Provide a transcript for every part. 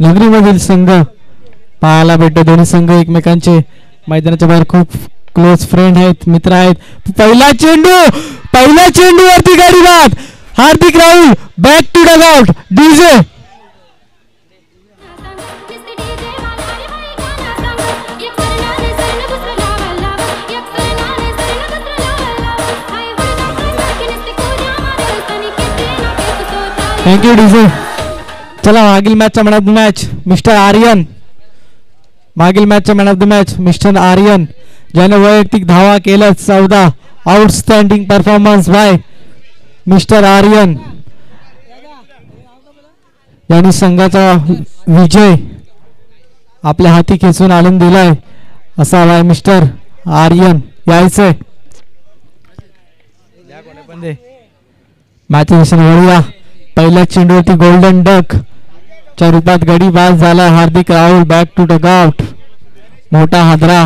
नगरीमधील संघ पाहायला भेटतो. दोन्ही संघ एकमेकांचे मैदानाच्या बाहेर खूप क्लोज फ्रेंड आहेत, मित्र आहेत. पहिला चेंडू वरती गाडी बाद. Hardik Rahul back to dugout. DJ thank you DJ. चला मागील मॅचचा man of the match mister Aryan. मागील मॅचचा man of the match mister Aryan ज्याने वैयक्तिक धावा केल्या 14. Outstanding performance by mister Aryan यांनी संघाचा विजय आपल्या हाती खेचून आणून दिलाय. असा बाय मिस्टर आर्यन यायचंय. मॅच वळूया. पहिल्या चेंडूवरती गोल्डन डक च्या रूपात गडी बाद झाला. हार्दिक राहुल बॅक टू डगआउट. मोठा हादरा.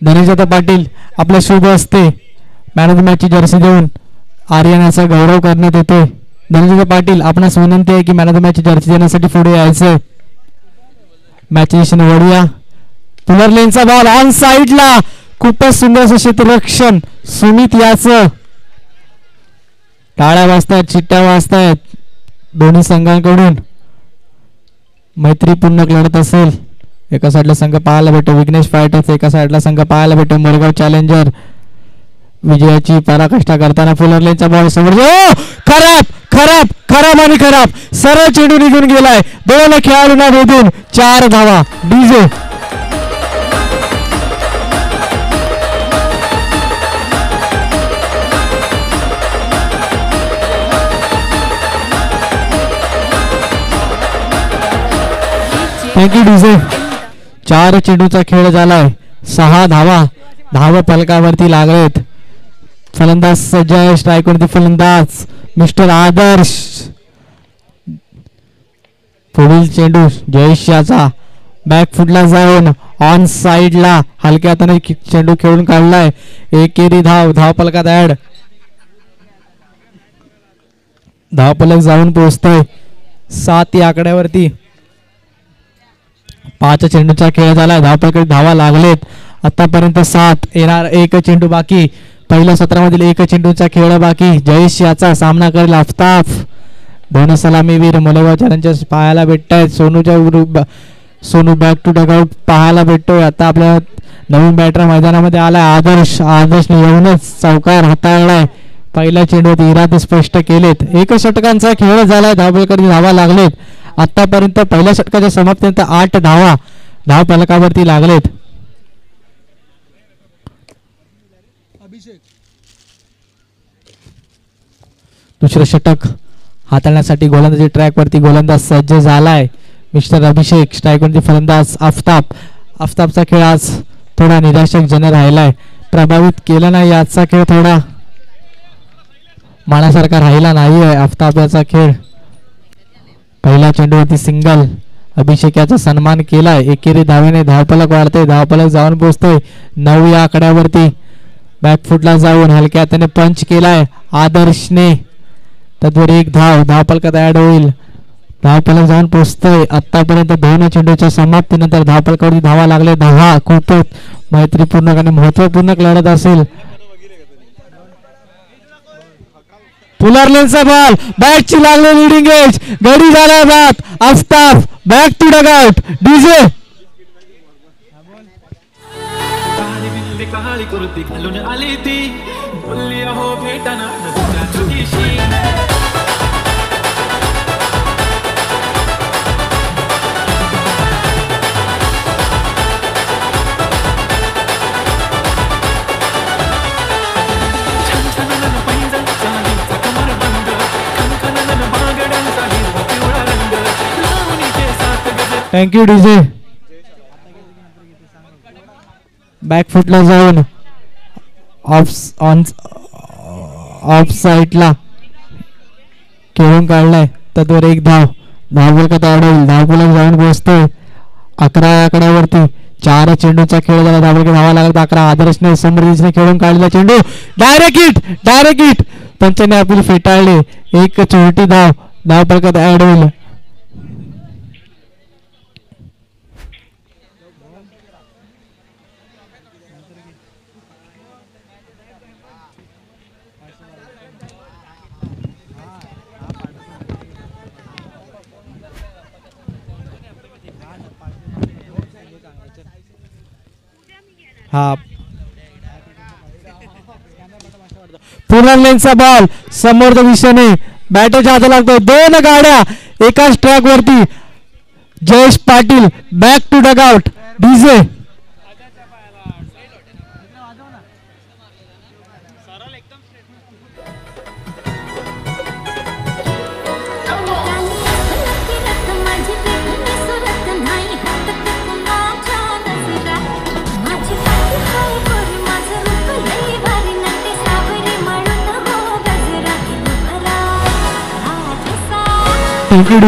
धनेशदादा पाटील आपल्या शुभ असते मॅन ऑफ द मॅच ची जर्सी देऊन आर्यनाचा गौरव करण्यात येतोय. धनेशदादा पाटील आपणास विनंती आहे की मॅन ऑफ द मॅच ची जर्सी देण्यासाठी पुढे यायचंय. मॅच वळूया. पुलर लेनचा बॉल ऑन साइडला. खूपच सुंदर असं क्षेत्ररक्षण सुमित याचं. टाळ्या वाजतायत, चिट्ट्या वाजतायत. दोन्ही संघांकडून मैत्रीपूर्ण लढत असेल. एका साईडला संघ पाहायला भेटतो विघ्नेश फायटर्स, एका साईडला संघ पाहायला भेटतो मोरगाव चॅलेंजर. विजयाची पराकाष्ठा करताना फुलर लेनचा बॉल समोर. खराब सरळ चेंडू निघून गेलाय. दोन खेळाडूंना भेटून 4 धावा. DJ thank you DJ. 4 चेंडूचा खेळ झालाय. 6 धावा. धावा फलकावरती लागलेत. फलंदाज सज्जय. स्ट्राईक वरती फलंदाज मिस्टर आदर्श. पुढील चेंडू जयेश याचा बॅक फुटला जाऊन ऑन साइडला हलक्या हाताने चेंडू खेळून काढलाय. एकेरी धाव. धाव फलकात ऍड. धाव फलक जाऊन पोहोचतोय 7 या आकड्यावरती. 5 चेंडूचा खेळ झाला. धावपलकडे धावा लागलेत. आतापर्यंत 7. येणार 1 चेंडू बाकी. पहिल्या सत्रामधील 1 चेंडूचा खेळ बाकी. जयेश याचा सामना करेल आफताब. दोन सलामीवीर मुलेगाव चॅलेंजर्स पाहायला भेटतायत. सोनू बॅक टू डगआउट पाहायला भेटतोय. आता आपल्या नवीन बॅटर मैदानामध्ये आलाय आदर्शने येऊनच चौकार हाताळलाय. पहिल्या चेंडूत इरादे स्पष्ट केलेत. 1 षटकांचा खेळ झालाय. धावपलकडे धावा लागलेत. आतापर्यंत पहिल्या षटकाच्या समाप्तीनंतर 8 धावा धाव फलकावरती लागलेत. दुसरं षटक हाताळण्यासाठी गोलंदाजी ट्रॅक वरती गोलंदाज सज्ज झालाय मिस्टर अभिषेक. स्ट्राईक वरती फलंदाज आफताबचा खेळ आज थोडा निराशकजनक राहिलाय. प्रभावित केला नाही आजचा खेळ. थोडा मानासारखा राहिला नाहीये आफताबचा खेळ. पहिल्या चेंडूवरती सिंगल. अभिषेक याचा सन्मान केलाय. एकेरी धावेने धावफलक वाढते. धावफलक जाऊन पोहोचतोय 9 या आकड्यावरती. बॅकफुटला जाऊन हलक्या हाताने पंच केलाय आदर्शने. तद्वर 1 धाव. धावफलकात ऍड होईल. धावफलक जाऊन पोहोचतोय. आतापर्यंत 2 चेंडूच्या समाप्तीनंतर धावफलकावरती धावा लागले 10. खूपच मैत्रीपूर्ण आणि महत्वपूर्ण लढत असेल. पुलर लेनचा बॉल बॅटची लागले लीडिंग एज. गडी झाला बाद. Aftab back to dugout. DJ thank you DJ. बॅकफुटला जाऊन ऑफ साइडला खेळून काढलाय. तद्वर 1 धाव. धावफलकात अडवून धावफलक जाऊन पोहोचतोय 11 आकड्यावरती. 4 चेंडूचा खेळ झाला. धावफलकात धावा लागत 11. आदर्शने समृद्धीने खेळून काढलेला चेंडू डायरेक्ट हिट. पंचाने अपील फेटाळले. 1 छोटी धाव. धावफलकात ऍड होईल. हा पुनर्लेनचा बॉल समोरच्या दिशेने बॅटच्या हातात लागतो. दोन गाड्या एकाच ट्रॅक वरती. Jayesh Patil back to dugout. DJ thank you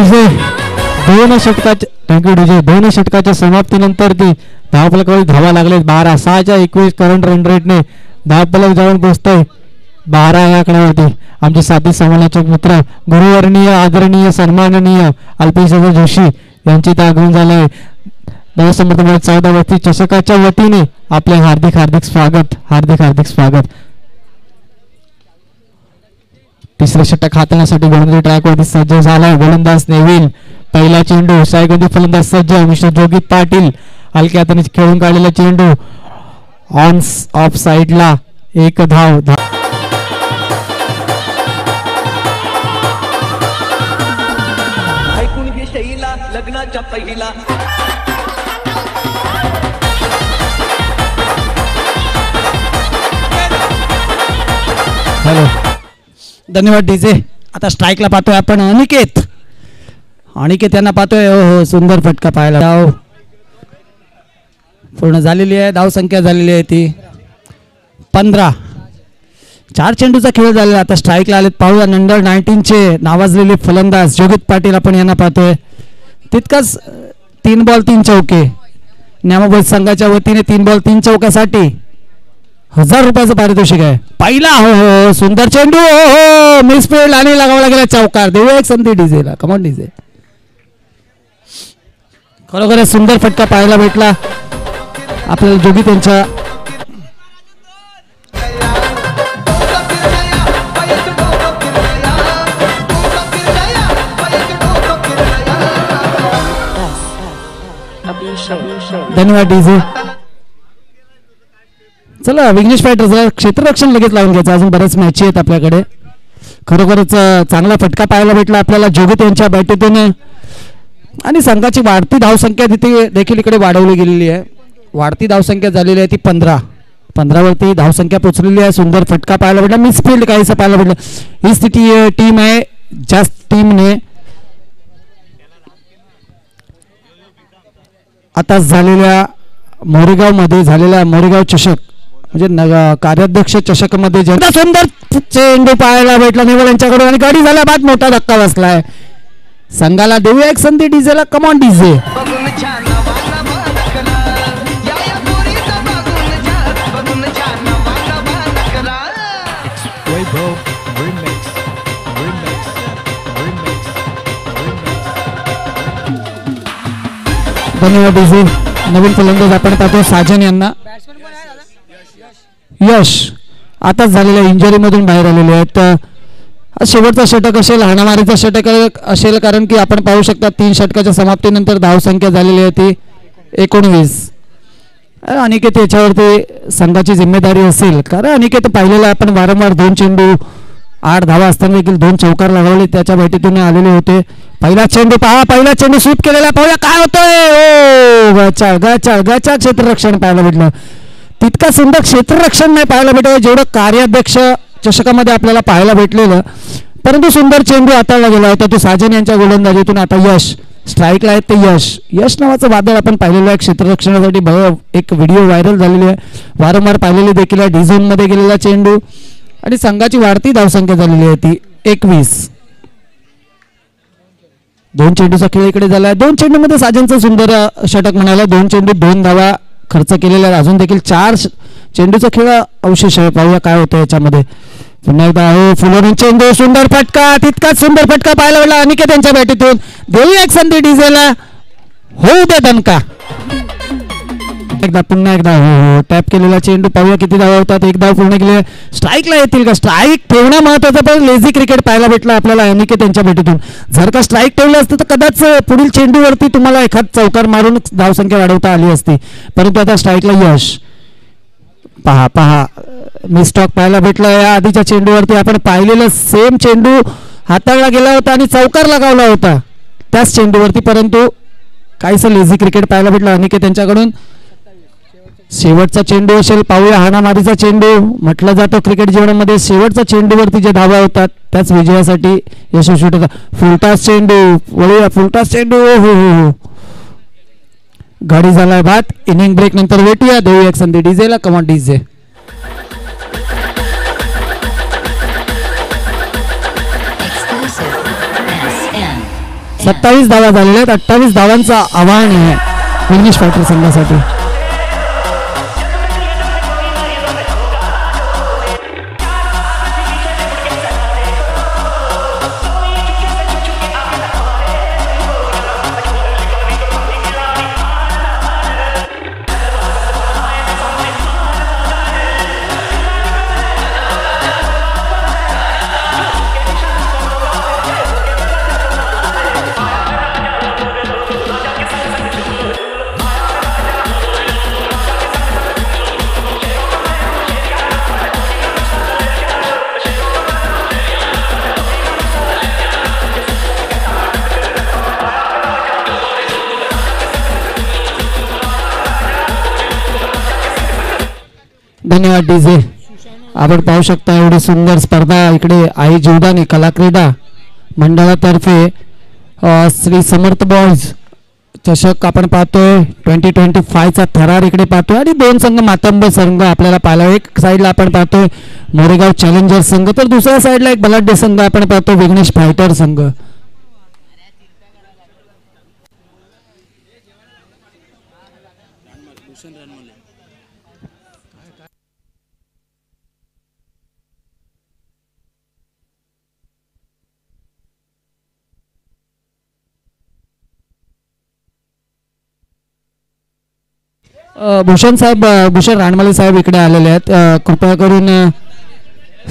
DJ. दोन षटकाच्या समाप्तीनंतर ती धावफलकावर धावा लागले. 12-6च्या 21 करंट रन रेटने धावफलक जाऊन पोहोचतोय 12 या आकड्यावरती. आमचे साथी समालोचक मित्र गुरुवर्णीय आदरणीय सन्माननीय अल्पेश जोशी यांचे आगमन झाले आहे. नवसमर्थ 14 वरती चषकाच्या वतीने आपले हार्दिक हार्दिक स्वागत. हार्दिक हार्दिक स्वागत. तिसरे षटक हाताळण्यासाठी गोलंदाजी ट्रॅकवरती सज्ज झालाय. गोलंदाज नेविल. पहिला चेंडू सायगोंदी फलंदाज सज्ज. मिस्टर जोगित पाटील हलक्या हाताने खेळून काढलेला चेंडू ऑन ऑफ साइडला. एक धाव. ऐकून घे शैला लग्नाच्या पहिला. हॅलो धन्यवाद डीजे. आता स्ट्राईकला पाहतोय आपण अनिकेत. अनिकेत यांना पाहतोय. हो सुंदर फटका पाहायला. धाव पूर्ण झालेली आहे. धाव संख्या झालेली आहे ती 15. 4 चेंडूचा खेळ झालेला. आता स्ट्राईकला आलेत. पाहूया अंडर 19चे नावाजलेले फलंदाज जोगित पाटील आपण यांना पाहतोय. तितकाच 3 बॉल 3 चौके. न्यामबोध संघाच्या वतीने 3 बॉल 3 चौक्यासाठी 1000 रुपयाचं पारितोषिक आहे. पहिला हो हो सुंदर चेंडू. हो हो मिसफील्ड आणि लगावा लागेला चौकार. देऊया एक संधी डीजेला. Come on DJ. खरोखरच सुंदर फटका पाहायला भेटला आपल्याला जोगित यांच्या. धन्यवाद डीजे. चला विघ्नेश फायटर्स क्षेत्ररक्षण लगेच लावून घ्यायचं. अजून बऱ्याच मॅची आहेत आपल्याकडे. खरोखरच चांगला फटका पाहायला भेटला आपल्याला जोगित यांच्या बॅटीतून. आणि संघाची वाढती धावसंख्या तिथे देखील इकडे वाढवली गेलेली आहे. वाढती धावसंख्या झालेली आहे ती 15 वरती धावसंख्या पोचलेली आहे. सुंदर फटका पाहायला भेटला. मिसफील्ड काहीसं पाहायला भेटलं. ही स्थिती टीम आहे. ज्या टीमने आता झालेल्या मोरेगावमध्ये झालेल्या मोरेगाव चषक म्हणजे कार्याध्यक्ष चषकमध्ये सुंदर चेंडू पाहायला भेटला नेवल यांच्याकडून. आणि गाडी झाल्या बाद मोठा धक्का बसलाय. संघाला देऊया एक संधी डीजेला. Come on DJ. धन्यवाद डीजे. नवीन फलंदाज आपण पाहतो साजन यांना. यश आताच झालेल्या इंजरीमधून बाहेर आलेले आहेत. शेवटचा षटक असेल. हाणामारीचा षटक असेल कारण की आपण पाहू शकता 3 षटकाच्या समाप्तीनंतर धावसंख्या झालेली आहे ती 19. अनिकेत याच्यावरती संघाची जिम्मेदारी असेल कारण अनिकेत पाहिलेला आपण वारंवार 2 चेंडू 8 धावा असताना देखील 2 चौकार लगावले त्याच्या भेटीतून आलेले होते. पहिला चेंडू पहा. पहिला चेंडू स्वीप केलेला. पाहूया काय होतोय. गचाळ क्षेत्ररक्षण पाहायला भेटलं. तितका सुंदर क्षेत्ररक्षण नाही पाहायला भेटलं जेवढं कार्याध्यक्ष चषकामध्ये आपल्याला पाहायला भेटलेलं. परंतु सुंदर चेंडू हाताळला गेला होता तो साजन यांच्या गोलंदाजीतून. आता यश स्ट्राईकला आहेत ते यश नावाचं वादळ आपण पाहिलेलं आहे. क्षेत्ररक्षणासाठी एक व्हिडिओ व्हायरल झालेली आहे. वारंवार पाहिलेली देखील आहे. डी झोनमध्ये गेलेला चेंडू आणि संघाची वाढती धावसंख्या झालेली आहे ती 21. 2 चेंडूचा खेळ इकडे झाला आहे. 2 चेंडूमध्ये साजनचं सुंदर षटक म्हणाला. 2 चेंडू 2 धावा खर्च केलेला आहे. अजून देखील 4 चेंडूचा खेळ अवशेष आहे. पाहूया काय होतं याच्यामध्ये. पुन्हा एकदा हो फुलवरून चेंडू सुंदर फटका तितकाच सुंदर फटका पाहायला भेटला अनिकेत यांच्या बॅटीतून देऊया एक संधी डीजेला होऊ दे दणका एकदा पुन्हा एकदा हो हो टॅप केलेला चेंडू पाहूया किती धावा होतात एक धाव पूर्ण केली स्ट्राईकला येतील का स्ट्राईक ठेवणं महत्वाचं पण लेझी क्रिकेट पाहायला भेटलं आपल्याला अनिकेत यांच्या भेटीतून जर का स्ट्राईक ठेवलं असतं तर कदाच पुढील चेंडूवरती तुम्हाला एखाद चौकार मारून धावसंख्या वाढवता आली असती परंतु आता स्ट्राईकला यश पहा पहा मिस्टॉक पाहायला भेटलं या आधीच्या चेंडूवरती आपण पाहिलेलं सेम चेंडू हाताळला गेला होता आणि चौकार लगावला होता त्याच चेंडूवरती परंतु काहीसं लेझी क्रिकेट पाहायला भेटलं अनिकेत यांच्याकडून शेवटचा चेंडू असेल पाहूया हाणामारीचा चेंडू म्हटलं जातं क्रिकेट जीवनामध्ये शेवटच्या चेंडूवरती जे धावा होतात त्याच विजयासाठी यशस्वी ठरतात फुलटास चेंडू वळूया फुलटास चेंडू हो हो हो गाडी झालाय भात इनिंग ब्रेक नंतर भेटूया देऊया एक संधी डीजेला कमॉन डीजे 27 धावा झालेल्या आहेत 28 धावांचा आव्हान आहे इंग्लिश फायटर संघासाठी धन्यवाद डीजे आपण पाहू शकता एवढी सुंदर स्पर्धा इकडे आई जीवदानी कला क्रीडा मंडळातर्फे श्री समर्थ बॉयज चषक आपण पाहतोय 2025 चा थरार इकडे पाहतोय आणि दोन संघ मातंबर संघ आपल्याला पाहायला एक साईडला आपण पाहतोय मोरेगाव चॅलेंजर संघ तर दुसऱ्या साईडला एक बलाढ्य संघ आपण पाहतो विघ्नेश फायटर संघ भूषण साहेब भूषण रानमाले साहेब इकडे आलेले आहेत कृपया करून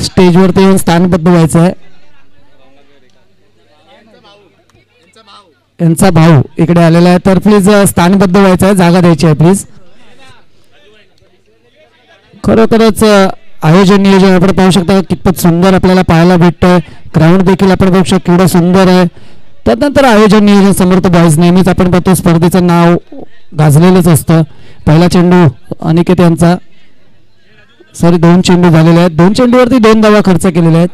स्टेजवरती येऊन स्थानबद्ध व्हायचं आहे यांचा भाऊ इकडे आलेला आहे तर प्लीज स्थानबद्ध व्हायचं आहे जागा द्यायची आहे प्लीज खरोखरच आयोजन नियोजन आपण पाहू शकता कितपत सुंदर आपल्याला पाहायला भेटतंय ग्राउंड देखील आपण पाहू शकतो केवढं सुंदर आहे त्यानंतर आयोजन नियोजन समर्थ बॉयज नेहमीच आपण पाहतो स्पर्धेचं नाव गाजलेलंच असतं पहिला चेंडू अनिकेत यांचा सॉरी 2 चेंडू झालेले आहेत 2 चेंडूवरती 2 धावा खर्च केलेले आहेत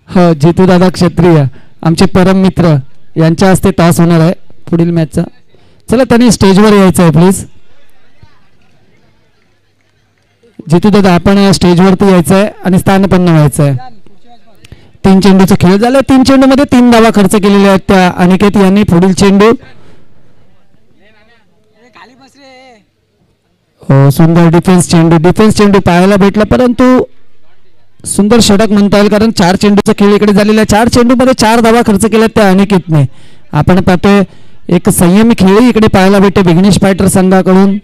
हो जितू दादा क्षत्रिय आमचे परम मित्र यांच्या हस्ते टॉस होणार आहे पुढील मॅचचा चला त्यांनी स्टेजवर यायचं आहे प्लीज जितू दादा आपण स्टेजवरती यायचं आहे आणि स्थानपन्न व्हायचं आहे 3 चेंडूचा खेळ झाला 3 चेंडू मध्ये 3 धावा खर्च केलेल्या आहेत त्या अनिकेत यांनी पुढील चेंडू हो सुंदर डिफेन्स चेंडू पाहायला भेटला परंतु सुंदर षटक म्हणता येईल कारण 4 चेंडूचा खेळ इकडे झालेला आहे 4 चेंडू मध्ये 4 धावा खर्च केल्या त्या अनिकेतने आपण पाहतोय एक संयमी खेळी इकडे पाहायला भेटते विघ्नेश फायटर संघाकडून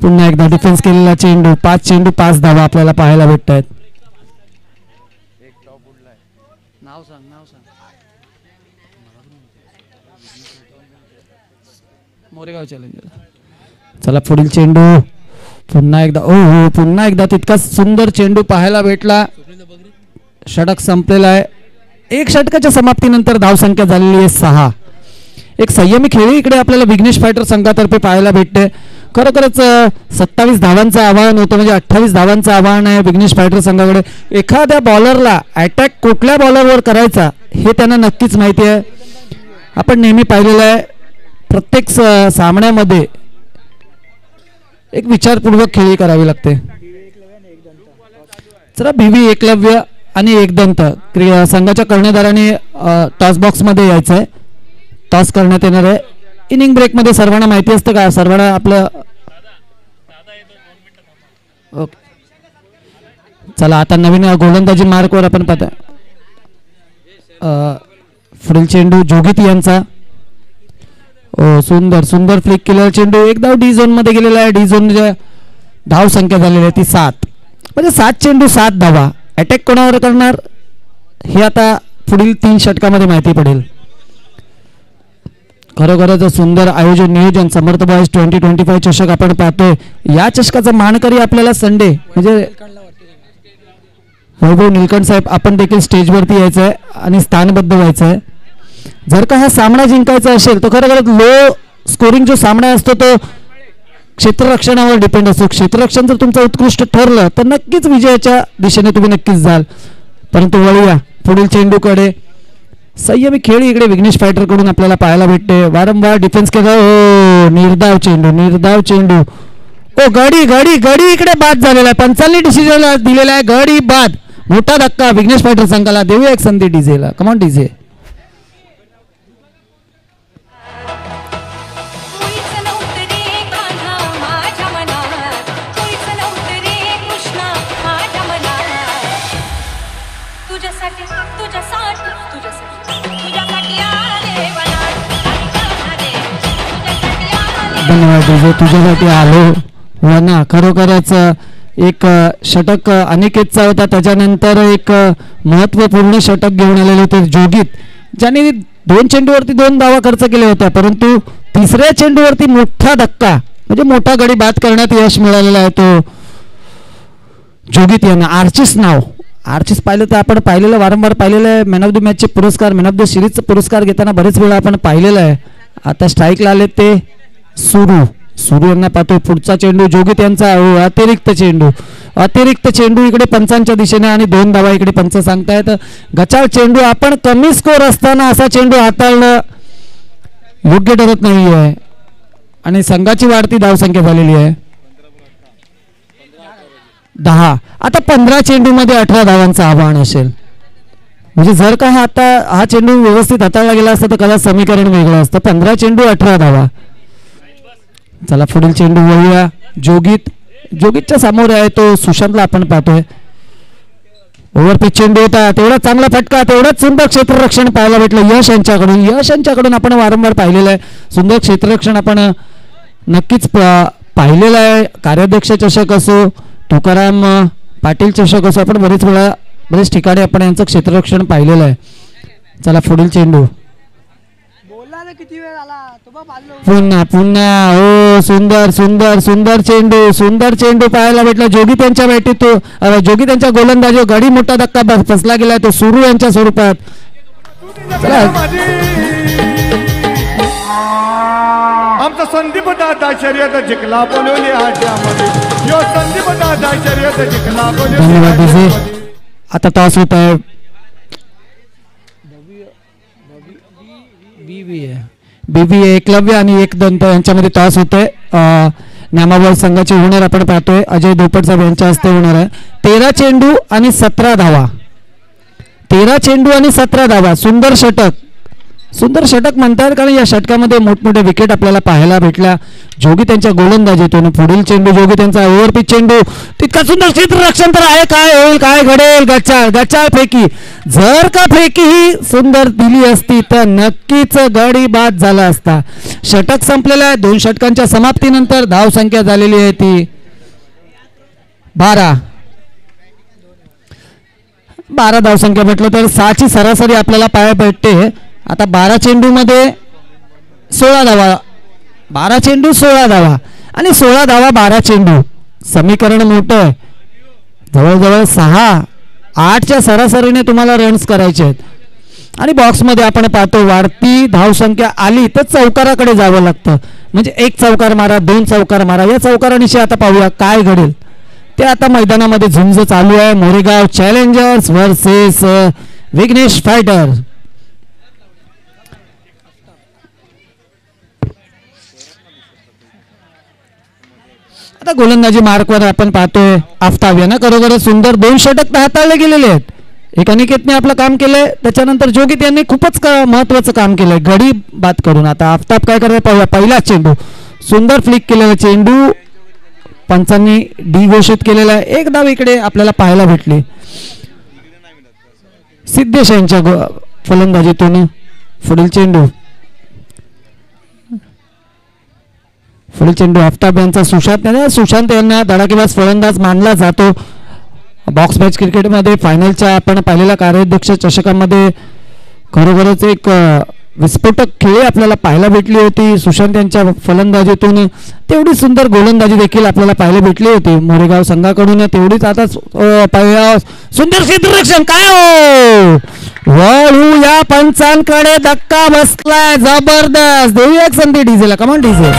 पुन्हा एकदा डिफेन्स केलेला चेंडू 5 चेंडू 5 धावा आपल्याला पाहायला भेटत आहेत मोरेगाव चॅलेंजर चला पुढील चेंडू पुन्हा एकदा ओ हो पुन्हा एकदा तितका सुंदर चेंडू पाहायला भेटला षटक संपलेला आहे एक षटकाच्या समाप्तीनंतर धावसंख्या झालेली आहे 6 एक संयमी खेळी इकडे आपल्याला विघ्नेश फायटर संघातर्फे पाहायला भेटते खरोखरच 27 धावांचं आव्हान होतं म्हणजे 28 धावांचं आव्हान आहे विघ्नेश फायटर संघाकडे एखाद्या बॉलरला अटॅक कुठल्या बॉलरवर करायचा हे त्यांना नक्कीच माहिती आहे आपण नेहमी पाहिलेलं आहे प्रत्येक सामन्यामध्ये एक विचारपूर्वक खेळी करावी लागते चला बीव्ही एकलव्य आणि एकदंत संघाच्या कर्णधाराने टॉस बॉक्स मध्ये यायचं आहे टॉस करण्यात येणार आहे इनिंग ब्रेकमध्ये सर्वांना माहिती असतं का, सर्वांना आपलं ओके. चला आता नवीन गोलंदाजी मार्कवर आपण पाहता पुढील चेंडू जोगित यांचा. ओ सुंदर सुंदर फ्लिक केलेला चेंडू, एक धाव डी झोन मध्ये गेलेला आहे. डी झोन धाव संख्या झालेली आहे ती 7, म्हणजे 7 चेंडू 7 धावा. अटॅक कोणावर करणार हे आता पुढील 3 षटकामध्ये माहिती पडेल. खरोखरच सुंदर आयोजन नियोजन समर्थ बॉयज 2025 चषक आपण पाहतोय. या चषकाचा मानकरी आपल्याला संडे म्हणजे वैभव निलकंठ साहेब आपण देखील स्टेजवरती यायचं आहे आणि स्थानबद्ध व्हायचं आहे. जर का हा सामना जिंकायचा असेल तर खरोखरच लो स्कोरिंग जो सामना असतो तो क्षेत्ररक्षणावर डिपेंड असतो. क्षेत्ररक्षण जर तुमचं उत्कृष्ट ठरलं तर नक्कीच विजयाच्या दिशेने तुम्ही नक्कीच जाल. परंतु वळूया पुढील चेंडूकडे. संयमी खेळ इकडे विघ्नेश फायटर कडून आपल्याला पाहायला भेटते. वारंवार डिफेन्स केला. हो निर्धाव चेंडू निर्धाव चेंडू. ओ गडी गडी गडी इकडे बाद झालेला आहे. पंचांनी डिसिजन दिलेला आहे गडी बाद. मोठा धक्का विघ्नेश फायटर संघाला. देऊया एक संधी डीजेला. Come on DJ. धन्यवाद डीजे, तुझ्यासाठी आलो. हो ना, खरोखरच एक षटक अनिकेतचा होता. त्याच्यानंतर एक महत्त्वपूर्ण षटक घेऊन आलेले होते जोगित, ज्यांनी 2 चेंडूवरती 2 धावा खर्च केल्या होत्या. परंतु तिसऱ्या चेंडूवरती मोठा धक्का म्हणजे मोठा गडी बाद करण्यात यश मिळालेला आहे तो जोगित यांना. आर्चिस नाव आर्चिस पाहिलं तर आपण पाहिलेलं वारंवार पाहिलेलं आहे. मॅन ऑफ द मॅचचे पुरस्कार मॅन ऑफ द सिरीजचा पुरस्कार घेताना बरेच वेळा आपण पाहिलेलं आहे. आता स्ट्राईकला आले ते सुरू यांना पाहतो. पुढचा चेंडू जोगित यांचा. अतिरिक्त चेंडू इकडे पंचांच्या दिशेने आणि 2 धावा इकडे पंच सांगतायत. गचाळ चेंडू. आपण कमी स्कोर असताना असा चेंडू हाताळणं योग्य ठरत नाही आहे आणि संघाची वाढती धावसंख्या झालेली आहे 10. आता 15 चेंडू मध्ये 18 धावांचं आव्हान असेल. म्हणजे जर का हा चेंडू व्यवस्थित हाताळला गेला असता तर कदाचित समीकरण वेगळं असतं. 15 चेंडू 18 धावा. चला पुढील चेंडू वळूया. जोगितच्या समोर आहे तो सुशांतला आपण पाहतोय. ओव्हरपिच चेंडू होता. तेवढा चांगला फटका, तेवढंच सुंदर क्षेत्ररक्षण पाहायला भेटलं यश यांच्याकडून आपण वारंवार पाहिलेलं आहे. सुंदर क्षेत्ररक्षण आपण नक्कीच पाहिलेलं आहे. कार्याध्यक्ष चषक असो, तुकाराम पाटील चषक असो, आपण बरेच ठिकाणी आपण यांचं क्षेत्ररक्षण पाहिलेलं आहे. चला पुढील चेंडू. पुन्हा हो सुंदर सुंदर सुंदर चेंडू पाहायला भेटला. जोगित यांच्या बॅटीत जोगित यांच्या गोलंदाजी गडी मोठा धक्का फसला गेला तो सुरू यांच्या स्वरूपात. आमचा संदीप दादा शर्यत जिंकला बोलवली आट्यामध्ये. संदीप दादा शर्यत जिंकला बोलवली. आता टॉस होत आहे. बीबी एकलव्य आणि एक दंत यांच्यामध्ये टॉस होतोय. नामाबळ संघाचे ओनर आपण पाहतोय अजय धोपट साहेब यांच्या हस्ते होणार आहे. 13 चेंडू आणि 17 धावा. 13 चेंडू आणि 17 धावा. सुंदर षटक म्हणतात कारण या षटकामध्ये मोठमोठे विकेट आपल्याला पाहायला भेटल्या जोगी त्यांच्या गोलंदाजीतून. पुढील चेंडू जोगी त्यांचा ओव्हरपिच चेंडू. तितका सुंदर क्षेत्ररक्षण तर आहे. काय होईल काय घडेल. गचाळ फेकी. जर का फेकी ही सुंदर दिली असती तर नक्कीच गडी बाद झाला असता. षटक संपलेलं आहे. 2 षटकांच्या समाप्तीनंतर धाव संख्या झालेली आहे ती 12 धावसंख्या म्हटलं तर 6ची सरासरी आपल्याला पाहायला भेटते. आता 12 चेंडू मध्ये 16 धावा. 12 चेंडू 16 धावा आणि 16 धावा 12 चेंडू. समीकरण मोठं आहे. जवळजवळ 6-8च्या सरासरीने तुम्हाला रन्स करायचे आहेत. आणि बॉक्समध्ये आपण पाहतो वाढती धावसंख्या आली तर चौकाराकडे जावं लागतं. म्हणजे 1 चौकार मारा, 2 चौकार मारा. या चौकारानिशी आता पाहूया काय घडेल ते. आता मैदानामध्ये झुंज चालू आहे. Moregaon challengers versus Vighnesh fighter. आता गोलंदाजी मार्कवर आपण पाहतोय आफताब यांना. खरोखर सुंदर 2 षटक हाताळले गेलेले आहेत. एक अनिकेतने आपलं काम केलंय, त्याच्यानंतर जोगित यांनी खूपच महत्वाचं काम केलंय गडी बाद करून. आता आफताब काय करायला पाहूया. पहिला चेंडू सुंदर फ्लिक केलेला चेंडू पंचांनी डी घोषित केलेला आहे. एक धाव इकडे आपल्याला पाहायला भेटली सिद्धेश यांच्या फलंदाजीतून. पुढील चेंडू आफताब यांचा सुशांत यांना धडाकेबाज फलंदाज मानला जातो. बॉक्स मॅच क्रिकेटमध्ये फायनलच्या आपण पाहिलेल्या कार्याध्यक्ष चषकामध्ये खरोखरच एक विस्फोटक खेळी आपल्याला पाहायला भेटली होती सुशांत यांच्या फलंदाजीतून. तेवढी सुंदर गोलंदाजी देखील आपल्याला पाहायला भेटली होती मोरेगाव संघाकडून. तेवढीच आता सुंदर क्षेत्ररक्षण काय हो वळू या पंचांकडे धक्का बसलाय जबरदस्त. देऊया एक संधी डीजेला. कमान डीजे.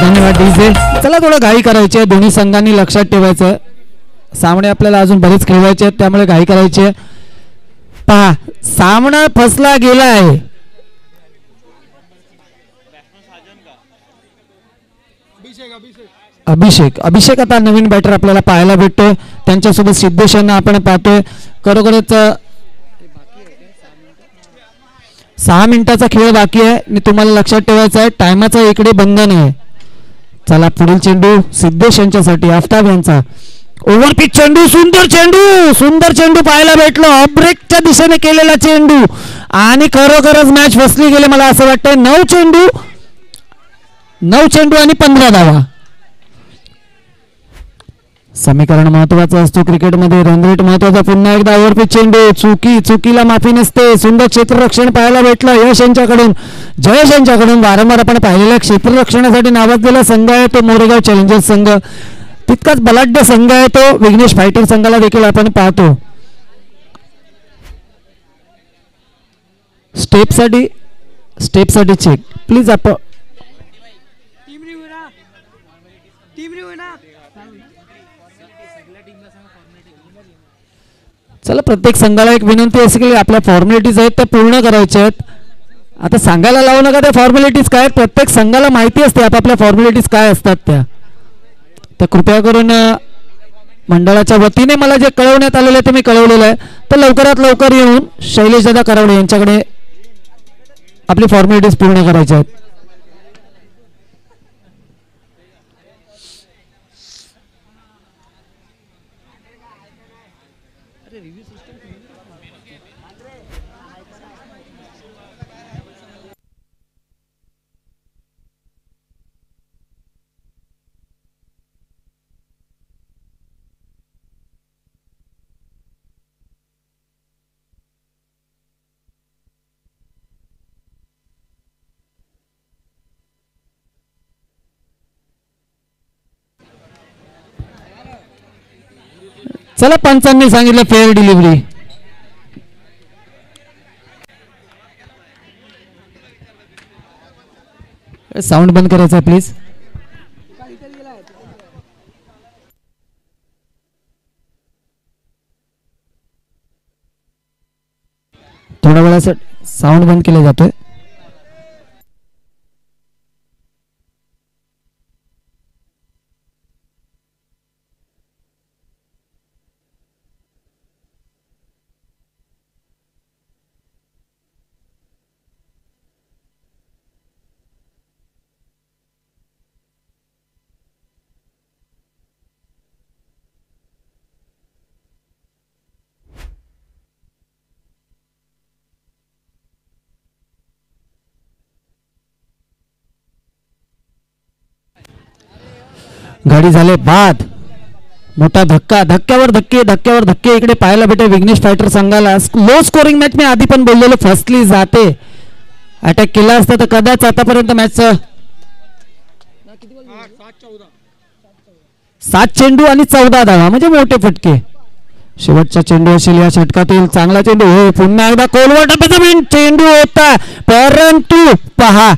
धन्यवाद डीजे. चला थोडं घाई करायची आहे. दोन्ही संघांनी लक्षात ठेवायचं सामने आपल्याला अजून बरेच खेळवायचे आहेत त्यामुळे घाई करायची आहे. पहा सामना फसला गेला आहे. अभिषेक आता नवीन बॅटर आपल्याला पाहायला भेटतोय. त्यांच्यासोबत सिद्धेश यांना आपण पाहतोय. खरोखरच 6 मिनिटाचा खेळ बाकी आहे आणि तुम्हाला लक्षात ठेवायचं आहे टायमाचं इकडे बंधन आहे. चला पुढील चेंडू सिद्धेश यांच्यासाठी आफताब यांचा ओव्हरपिच चेंडू. सुंदर चेंडू पाहायला भेटलो. ब्रेकच्या दिशेने केलेला चेंडू आणि खरोखरच मॅच फसली गेली मला असं वाटतंय. 9 चेंडू आणि 15 धावा. समीकरण महत्वाचं असतो क्रिकेटमध्ये. रन रेट महत्वाचा. पुन्हा एकदा ओव्हरपिच चेंडू. चुकीला माफी नसते. सुंदर क्षेत्ररक्षण पाहायला भेटलं जयेश यांच्याकडून. वारंवार आपण पाहिलेल्या क्षेत्ररक्षणासाठी नावाजलेला संघ आहे तो मोरेगाव चॅलेंजर्स संघ. तितकाच बलाढ्य संघ आहे तो विघ्नेश फायटर संघाला देखील आपण पाहतो. स्टेपसाठी चेक प्लीज. आपण चला प्रत्येक संघाला एक विनंती असेल की आपल्या फॉर्मॅलिटीज आहेत त्या पूर्ण करायच्या आहेत. आता सांगायला लावू नका त्या फॉर्मॅलिटीज काय. प्रत्येक संघाला माहिती असते आपापल्या फॉर्मॅलिटीज काय असतात त्या. तर कृपया करून मंडळाच्या वतीने मला जे कळवण्यात आलेलं आहे ते मी कळवलेलं आहे. तर लवकरात लवकर येऊन शैलेश दादा करवडे यांच्याकडे आपली फॉर्मॅलिटीज पूर्ण करायच्या आहेत. चला पंचांनी सांगितलं फेअर डिलिव्हरी. साऊंड बंद करायचा प्लीज. थोड्या वेळासाठी साऊंड बंद केला जातोय. गाडी झाले बाद. मोठा धक्क्यावर धक्के इकडे पाहायला भेटे विघ्नेश फायटर संघाला. लो स्कोरिंग मॅच मी आधी पण बोललेलो फसली जाते. अटॅक केला असता तर कदाच आतापर्यंत मॅच 7 चेंडू आणि 14 धावा म्हणजे मोठे फटके. शेवटचा चेंडू असेल या षटकातील. चांगला चेंडू हो. पुन्हा एकदा कोलवट चेंडू होता परंतु पहा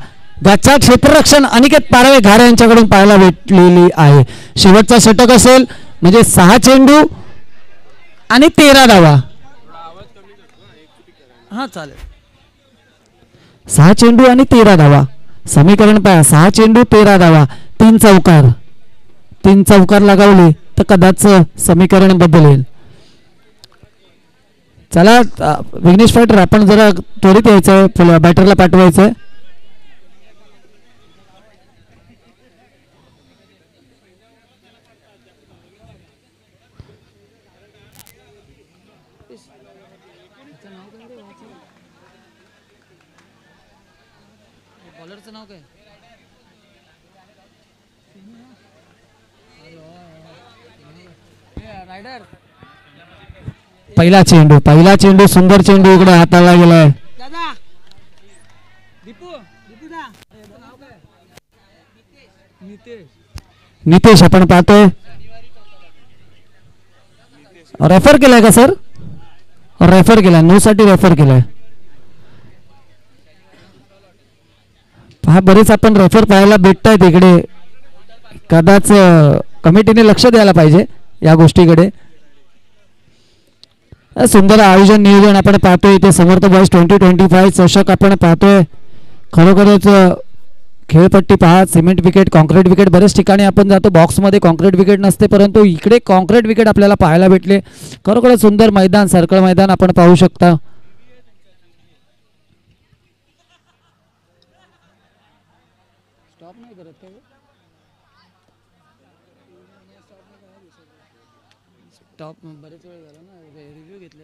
गच्चा क्षेत्ररक्षण अनिकेत पारवे घारे यांच्याकडून पाहायला भेटलेली आहे. शेवटचा षटक असेल म्हणजे 6 चेंडू आणि 13 धावा. हां चालेल. 6 चेंडू आणि 13 धावा. समीकरण पहा, 6 चेंडू 13 धावा, 3 चौकार. 3 चौकार लगावले तर कदाचित समीकरण बदलेल. चला विघ्नेश फायटर, आपण जरा त्वरित यायचं, बॅटरला पाठवायचं. बॉलरचं नाव काय? रायडर. पहिला चेंडू सुंदर चेंडू इकडे हाताळला गेलाय. नितेश आपण पाहतोय. रेफर केलाय का सर? रेफर केलाय, नो साठी रेफर केलाय. पहा, बरेच आपण रेफर पाहायला भेटत आहेत इकडे. कदाचित कमिटीने लक्ष द्यायला पाहिजे या गोष्टीकडे. सुंदर आयोजन नियोजन आपण पाहतोय इथे. समर्थ बॉयज 2025 चषक आपण पाहतोय. खरोखरच खेळपट्टी पहा, सिमेंट विकेट, कॉन्क्रीट विकेट. बरेच ठिकाणी आपण जातो बॉक्समध्ये कॉन्क्रीट विकेट नसते, परंतु इकडे कॉन्क्रीट विकेट आपल्याला पाहायला भेटले. खरोखरच सुंदर मैदान, सर्कल मैदान आपण पाहू शकता. टॉप बरेच वेळ झाला ना, रिव्ह्यू घेतले.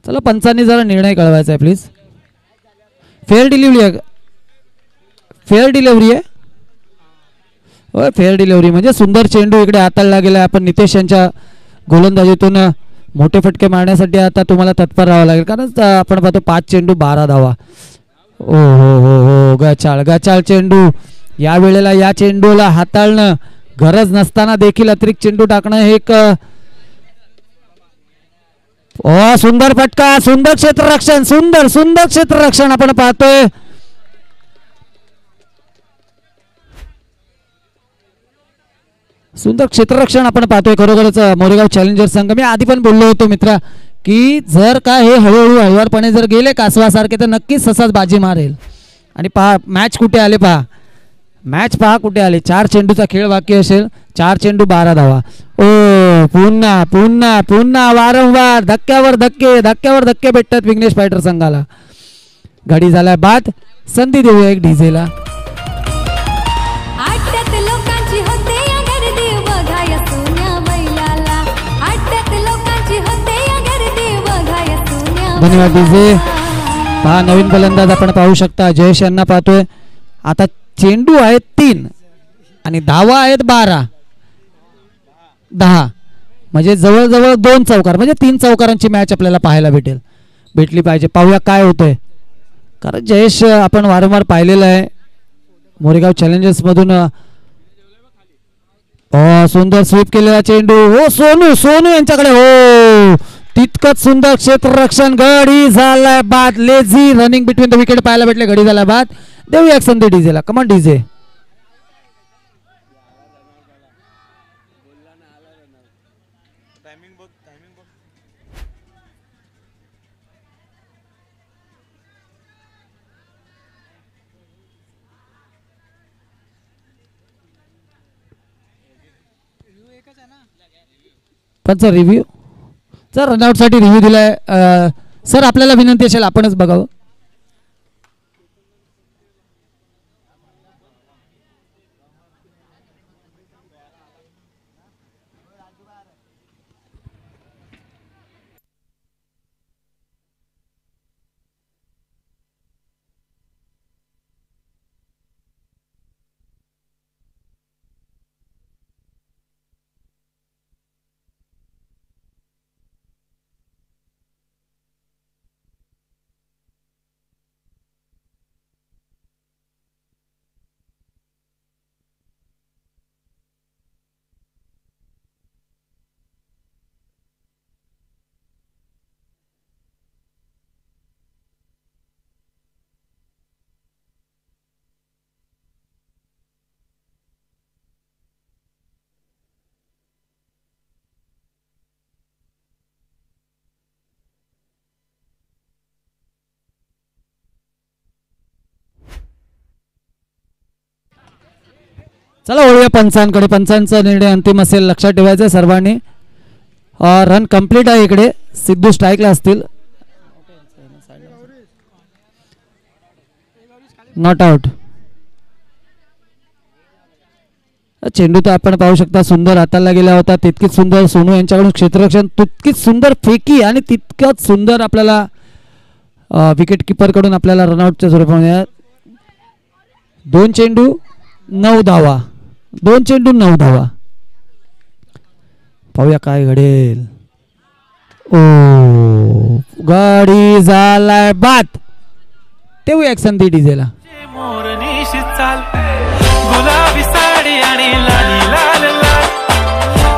चला पंचांनी जरा निर्णय कळवायचा आहे प्लीज. फेअर डिलिव्हरी आहे, फेअर डिलिव्हरी आहे. होय, फेअर डिलिव्हरी म्हणजे सुंदर चेंडू इकडे हाताळला गेला. आपण नितेश यांच्या गोलंदाजीतून मोठे फटके मारण्यासाठी आता तुम्हाला तत्पर राहावं लागेल, कारण आपण पाहतो 5 चेंडू 12 धावा. ओ हो हो हो, गचाळ चेंडू. या वेळेला या चेंडूला हाताळणं गरज नसताना देखील अतिरिक्त चेंडू टाकणं हे एक सुंदर फटका, सुंदर क्षेत्ररक्षण, सुंदर क्षेत्ररक्षण आपण पाहतोय. सुंदर क्षेत्ररक्षण आपण पाहतोय. खरोखरच मोरेगाव चॅलेंजर संघ, मी आधी पण बोललो होतो मित्रा, की जर का हे हळूहळू हळुवारपणे जर गेले कासवासारखे तर नक्कीच ससाच बाजी मारेल. आणि पहा मॅच कुठे आले, पहा मॅच पहा कुठे आले. 4 चेंडूचा खेळ बाकी असेल, 4 चेंडू 12 धावा. ओ पुन्हा पुन्हा पुन्हा वारंवार धक्क्यावर धक्के भेटतात विघ्नेश फायटर संघाला. घडी झालाय बाद. संधी देऊया एक डीजेला. धन्यवाद डीजे. पहा नवीन फलंदाज आपण पाहू शकता, जयेश यांना पाहतोय. आता चेंडू आहेत 3 आणि धावा आहेत 10 म्हणजे जवळजवळ 2 चौकार, म्हणजे 3 चौकारांची मॅच आपल्याला पाहायला भेटली पाहिजे. पाहूया काय होतंय, कारण जयेश आपण वारंवार पाहिलेलं आहे मोरेगाव चॅलेंजर्स मधून. सुंदर स्वीप केलेला चेंडू. हो सोनू यांच्याकडे. हो तितकंच सुंदर क्षेत्ररक्षण. घडी झालाय बाद. Lazy running between the wicket पाहायला भेटले. घडी झाला बाद. देऊया एक संधी डीजेला. कमान डीजे. पण सर रिव्ह्यू, सर रनआउट साठी रिव्ह्यू दिलाय. सर आपल्याला विनंती असेल आपणच बघावं. चला वळूया पंचांकडे. पंचांचा निर्णय अंतिम असेल, लक्षात ठेवायचं सर्वांनी. रन कंप्लीट आहे इकडे. सिद्धू स्ट्राईकला असतील. Not out. चेंडू तर आपण पाहू शकता सुंदर हाताला गेला होता. तितकीच सुंदर सोनू यांच्याकडून क्षेत्ररक्षण, तितकीच सुंदर फेकी आणि तितकंच सुंदर आपल्याला विकेट किपर कडून आपल्याला रनआउटच्या स्वरूपामध्ये. 2 चेंडू 9 धावा. 2 चेंडू 9 धावा. पाहूया काय घडेल. ओ गाडी झालाय बाद. तेव्हा एक संधी डीजेला. गुलाबी साडी आणि लाली लाल लाल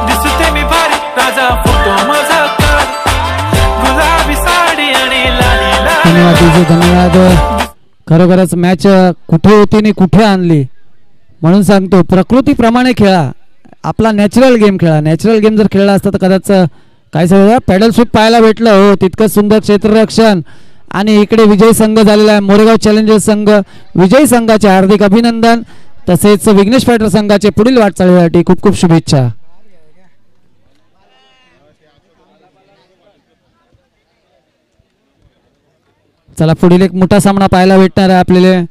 दिसते मी भारी राजा फोटो माझा काढ. गुलाबी साडी आणि लाली लाल. धन्यवाद डीजे, धन्यवाद. खरोखरच मॅच कुठे होती आणि कुठे आणली म्हणून सांगतो. प्रकृतीप्रमाणे खेळा, आपला नॅचरल गेम खेळा. नॅचरल गेम जर खेळला असता तर कदाच काय सगळं पॅडल स्वीप पाहायला भेटलं. हो तितकंच सुंदर क्षेत्ररक्षण. आणि इकडे विजय संघ झालेला आहे. मोरेगाव चॅलेंजर्स संघ विजयी संघाचे हार्दिक अभिनंदन. तसेच विघ्नेश फायटर संघाचे पुढील वाटचालीसाठी खूप खूप शुभेच्छा. चला पुढील एक मोठा सामना पाहायला भेटणार आहे आपल्याला.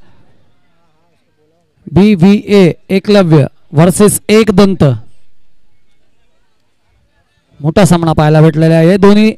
BVA एकलव्य वर्सेस एक दंत. मोठा सामना पाहायला भेटलेला आहे. दोन्ही